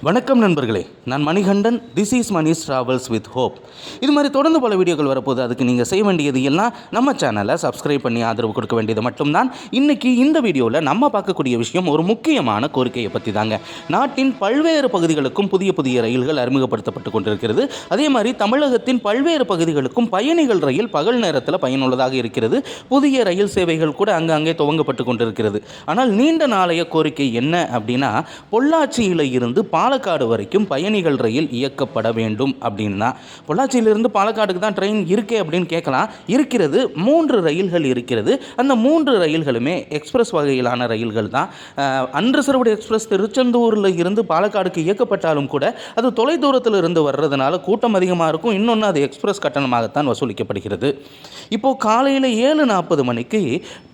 வணக்கம் நண்பர்களே, நான் Manikandan. This is Mani's travels with hope. இது மாதிரி தொடர்ந்து பல வீடியோக்கள் வரப்போது. அதுக்கு நீங்கள் செய்ய வேண்டியது எல்லாம் நம்ம சேனலை சப்ஸ்கிரைப் பண்ணி ஆதரவு கொடுக்க வேண்டியது மட்டும்தான். இன்றைக்கி இந்த வீடியோவில் நம்ம பார்க்கக்கூடிய விஷயம் ஒரு முக்கியமான கோரிக்கையை பற்றி தாங்க. நாட்டின் பல்வேறு பகுதிகளுக்கும் புதிய புதிய ரயில்கள் அறிமுகப்படுத்தப்பட்டு கொண்டிருக்கிறது. அதே மாதிரி தமிழகத்தின் பல்வேறு பகுதிகளுக்கும் பயணிகள் ரயில் பகல் நேரத்தில் பயனுள்ளதாக இருக்கிறது. புதிய ரயில் சேவைகள் கூட அங்கங்கே துவங்கப்பட்டு கொண்டிருக்கிறது. ஆனால் நீண்ட நாளைய கோரிக்கை என்ன அப்படின்னா, பொள்ளாச்சியில் இருந்து பாலக்காடு வரைக்கும் பயணிகள் ரயில் இயக்கப்பட வேண்டும் அப்படின்னா. பொள்ளாச்சியிலிருந்து பாலக்காடுக்கு தான் ட்ரெயின் இருக்கே அப்படின்னு கேட்கலாம். இருக்கிறது, 3 ரயில்கள் இருக்கிறது. அந்த 3 ரயில்களுமே எக்ஸ்பிரஸ் வகையிலான ரயில்கள் தான். அன்ரிசர்வ்டு எக்ஸ்பிரஸ் திருச்செந்தூரில் இருந்து பாலக்காடுக்கு இயக்கப்பட்டாலும் கூட அது தொலைதூரத்தில் இருந்து வர்றதுனால கூட்டம் அதிகமாக இருக்கும். இன்னொன்று, அது எக்ஸ்பிரஸ் கட்டணமாகத்தான் வசூலிக்கப்படுகிறது. இப்போது காலையில் 7:40 மணிக்கு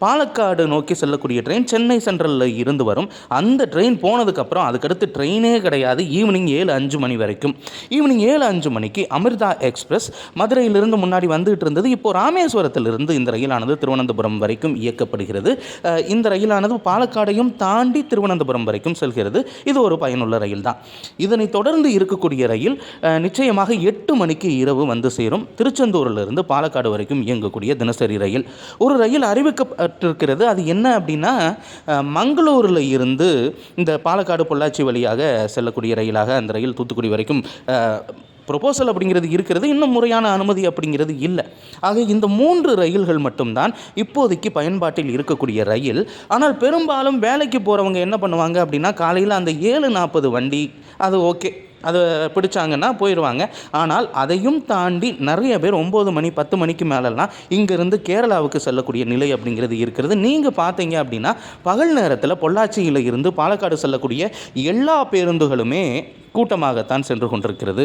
பாலக்காடு நோக்கி செல்லக்கூடிய ட்ரெயின் சென்னை சென்ட்ரலில் இருந்து வரும். அந்த ட்ரெயின் போனதுக்கப்புறம் அதுக்கடுத்து ட்ரெயினே கிடையாது. ஈவினிங் 7:05 மணி வரைக்கும். ஈவினிங் 7:05 மணிக்கு அமிர்தா எக்ஸ்பிரஸ் மதுரையிலிருந்து முன்னாடி வந்துகிட்டு இருந்தது. இப்போது ராமேஸ்வரத்திலிருந்து இந்த ரயிலானது திருவனந்தபுரம் வரைக்கும் இயக்கப்படுகிறது. இந்த ரயிலானது பாலக்காடையும் தாண்டி திருவனந்தபுரம் வரைக்கும் செல்கிறது. இது ஒரு பயனுள்ள ரயில் தான். இதனை தொடர்ந்து இருக்கக்கூடிய ரயில் நிச்சயமாக 8 மணிக்கு இரவு வந்து சேரும். திருச்செந்தூரிலிருந்து பாலக்காடு வரைக்கும் இயங்கக்கூடிய தினசரி ரயில். ஒரு ரயில் அறிவிக்கப்பட்டிருக்கிறது. அது என்ன அப்படின்னா, மங்களூரில் இருந்து இந்த பாலக்காடு பொள்ளாச்சி வழியாக செல்லக்கூடிய ரயிலாக அந்த ரயில் தூத்துக்குடி வரைக்கும் ப்ரொபோசல் அப்படிங்கிறது இருக்கிறது. இன்னும் முறையான அனுமதி அப்படிங்கிறது இல்லை. ஆக இந்த 3 ரயில்கள் மட்டும்தான் இப்போதைக்கு பயன்பாட்டில் இருக்கக்கூடிய ரயில். ஆனால் பெரும்பாலும் வேலைக்கு போகிறவங்க என்ன பண்ணுவாங்க அப்படின்னா, காலையில் அந்த 7:40 வண்டி அது ஓகே, அதை பிடிச்சாங்கன்னா போயிடுவாங்க. ஆனால் அதையும் தாண்டி நிறைய பேர் 9 மணி 10 மணிக்கு மேலெல்லாம் இங்கேருந்து கேரளாவுக்கு செல்லக்கூடிய நிலை அப்படிங்கிறது இருக்கிறது. நீங்கள் பார்த்தீங்க அப்படின்னா, பகல் நேரத்தில் பொள்ளாச்சியில் இருந்து பாலக்காடு செல்லக்கூடிய எல்லா பேருந்துகளுமே கூட்டமாகத்தான் சென்று கொண்டிருக்கிறது.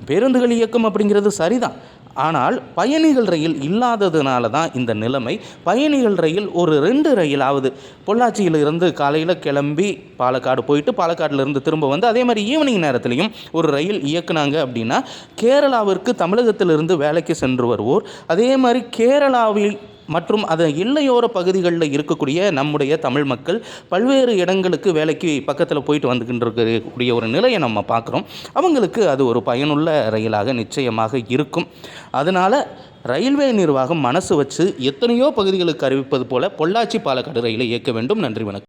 பேருந்துகள் இயக்கம் அப்படிங்கிறது சரிதான். ஆனால் பயணிகள் ரயில் இல்லாததுனால தான் இந்த நிலைமை. பயணிகள் ரயில் ஒரு 2 ரயிலாவது பொள்ளாச்சியில் இருந்து காலையில் கிளம்பி பாலக்காடு போயிட்டு பாலக்காட்டிலிருந்து திரும்ப வந்து அதே மாதிரி ஈவினிங் நேரத்துலையும் ஒரு ரயில் இயக்குனாங்க அப்படின்னா, கேரளாவிற்கு தமிழகத்திலிருந்து வேலைக்கு சென்று வருவோர், அதே மாதிரி கேரளாவில் மற்றும் அது எல்லையோர பகுதிகளில் இருக்கக்கூடிய நம்முடைய தமிழ் மக்கள் பல்வேறு இடங்களுக்கு வேலைக்கு பக்கத்தில் போயிட்டு வந்துக்கிட்டு இருக்கக்கூடிய ஒரு நிலையை நம்ம பார்க்குறோம். அவங்களுக்கு அது ஒரு பயனுள்ள ரயிலாக நிச்சயமாக இருக்கும். அதனால் ரயில்வே நிர்வாகம் மனசு வச்சு எத்தனையோ பகுதிகளுக்கு அறிவிப்பது போல பொள்ளாச்சி பாலக்காடு ரயிலை இயக்க வேண்டும். நன்றி, வணக்கம்.